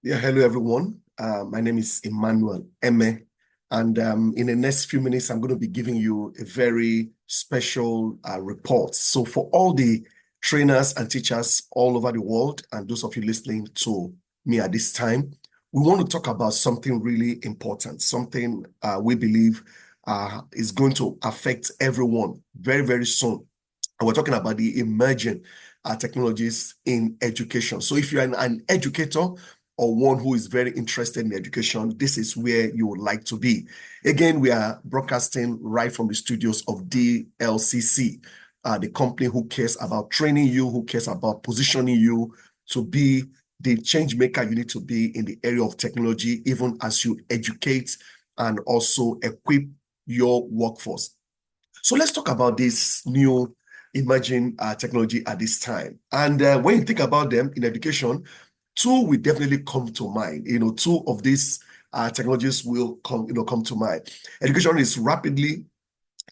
Yeah, hello everyone. My name is Emmanuel Eme, and in the next few minutes, I'm going to be giving you a very special report. So, for all the trainers and teachers all over the world, and those of you listening to me at this time, we want to talk about something really important, something we believe is going to affect everyone very, very soon. And we're talking about the emerging technologies in education. So, if you're an educator, or one who is very interested in education, this is where you would like to be. Again, we are broadcasting right from the studios of DLCC, the company who cares about training you, who cares about positioning you to be the change maker you need to be in the area of technology, even as you educate and also equip your workforce. So let's talk about this new emerging technology at this time. And when you think about them in education, two will definitely come to mind. Two of these technologies will come to mind. Education is rapidly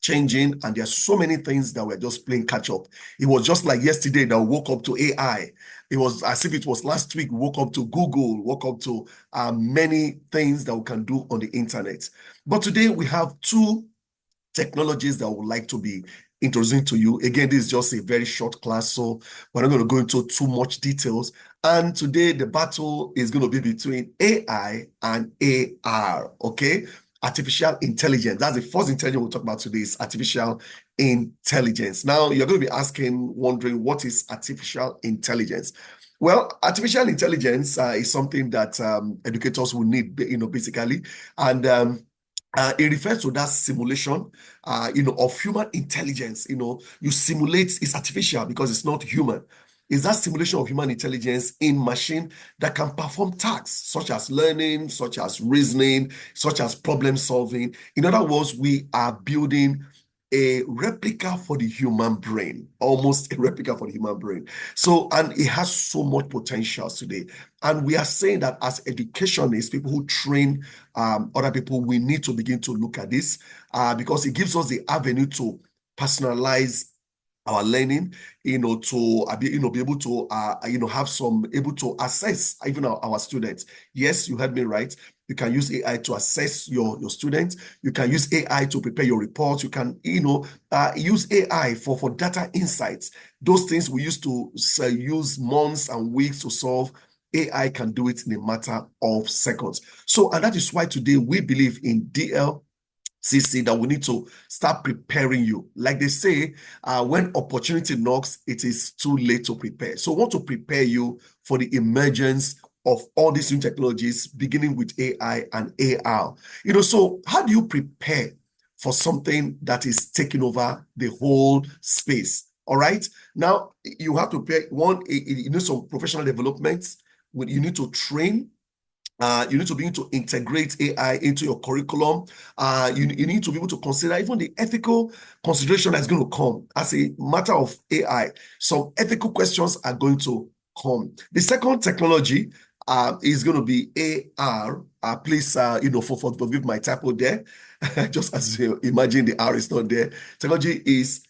changing, and there are so many things that we're just playing catch up. It was just like yesterday that we woke up to AI. It was as if it was last week. We woke up to Google, woke up to many things that we can do on the internet. But today we have two technologies that I would like to be introducing to you. Again, this is just a very short class, so we're not going to go into too much details. And today, the battle is going to be between AI and AR, okay? Artificial intelligence. That's the first intelligence we'll talk about today is artificial intelligence. Now, you're going to be wondering, what is artificial intelligence? Well, artificial intelligence is something that educators will need, basically. And it refers to that simulation, of human intelligence. You simulate, it's artificial because it's not human. It's that simulation of human intelligence in machine that can perform tasks such as learning, such as reasoning, such as problem solving. In other words, we are building a replica for the human brain, almost a replica for the human brain. So, and it has so much potential today. And we are saying that as educationists, people who train other people, we need to begin to look at this because it gives us the avenue to personalize our learning, to be able to have some able to assess even our students. Yes, you heard me right. You can use AI to assess your students. You can use AI to prepare your reports. You can use AI for data insights. Those things we used to use months and weeks to solve. AI can do it in a matter of seconds. So, and that is why today we believe in DLCC that we need to start preparing you. Like they say, when opportunity knocks, it is too late to prepare. So, we want to prepare you for the emergence of all these new technologies, beginning with AI and AR. So how do you prepare for something that is taking over the whole space? All right. Now, you have to prepare you need some professional developments. You need to train. You need to be able to integrate AI into your curriculum. You need to be able to consider even the ethical consideration that's going to come as a matter of AI. Some ethical questions are going to come. The second technology is going to be AR. Please, forgive my typo there. Just as you imagine, the R is not there. Technology is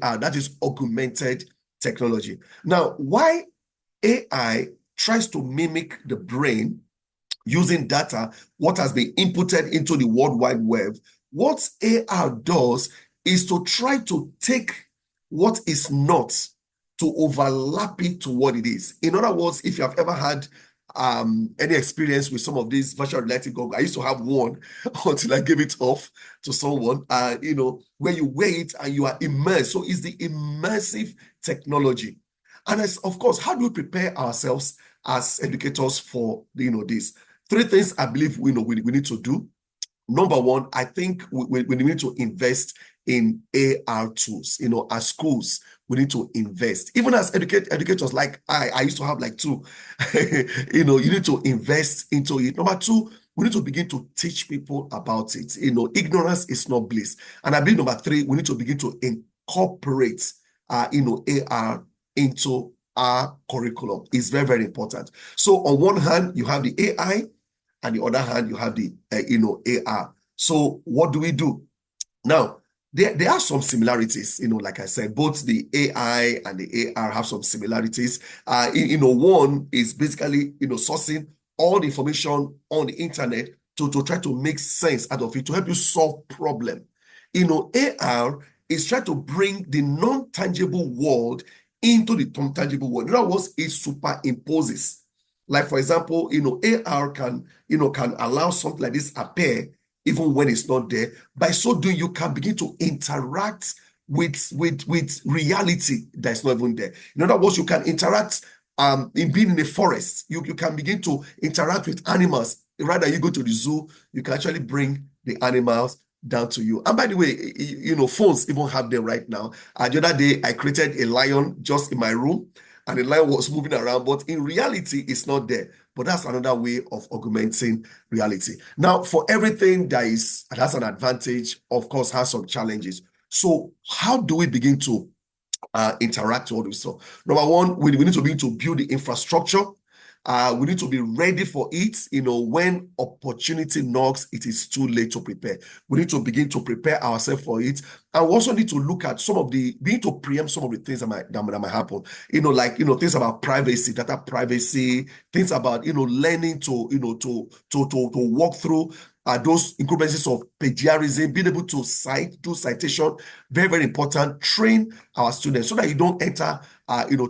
AR. That is augmented technology. Now, why AI tries to mimic the brain using data, what has been inputted into the World Wide Web, what AR does is to try to take what is not to overlap it to what it is. In other words, if you have ever had any experience with some of these virtual reality goggles, I used to have one until I gave it off to someone, where you wear it and you are immersed. So it's the immersive technology. And of course, how do we prepare ourselves as educators for this? Three things I believe we need to do. Number one, I think we need to invest in AR tools. As schools, we need to invest. Even as educators, like I used to have like two. You need to invest into it. Number two, we need to begin to teach people about it. Ignorance is not bliss. And I believe number three, we need to begin to incorporate AR into our curriculum. It's very, very important. So on one hand, you have the AI, and the other hand, you have the AR. So what do we do? Now, there are some similarities, like I said, both the AI and the AR have some similarities. One is basically, sourcing all the information on the internet to try to make sense out of it, to help you solve problem. AR is trying to bring the non-tangible world into the tangible world. In other words, it superimposes. Like, for example, AR can allow something like this appear even when it's not there. By so doing, you can begin to interact with reality that's not even there. In other words, you can interact in being in a forest. You can begin to interact with animals. Rather, you go to the zoo, you can actually bring the animals down to you. And by the way, phones even have them right now. The other day, I created a lion just in my room, and the lion was moving around, but in reality, it's not there. But that's another way of augmenting reality. Now, for everything that has an advantage, of course, has some challenges. So how do we begin to interact with all this stuff? Number one, we need to begin to build the infrastructure. We need to be ready for it. When opportunity knocks, it is too late to prepare. We need to begin to prepare ourselves for it. And we also need to look at we need to preempt some of the things that might happen. Things about privacy, data privacy, things about, learning to walk through those incumbencies of plagiarism, being able to do citation, very, very important. Train our students so that you don't enter,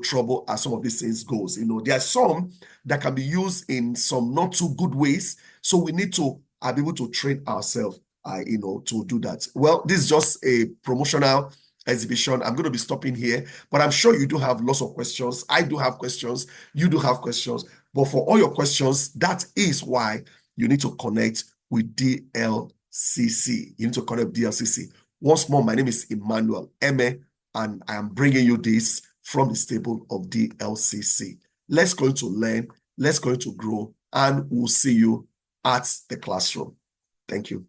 trouble as some of these things goes. There are some that can be used in some not too good ways. So we need to be able to train ourselves, to do that. Well, this is just a promotional exhibition. I'm going to be stopping here, but I'm sure you do have lots of questions. I do have questions. You do have questions. But for all your questions, that is why you need to connect with DLCC. You need to connect with DLCC. Once more, my name is Emmanuel Eme, and I am bringing you this from the stable of DLCC. Let's go to learn, let's go to grow, and we'll see you at the classroom. Thank you.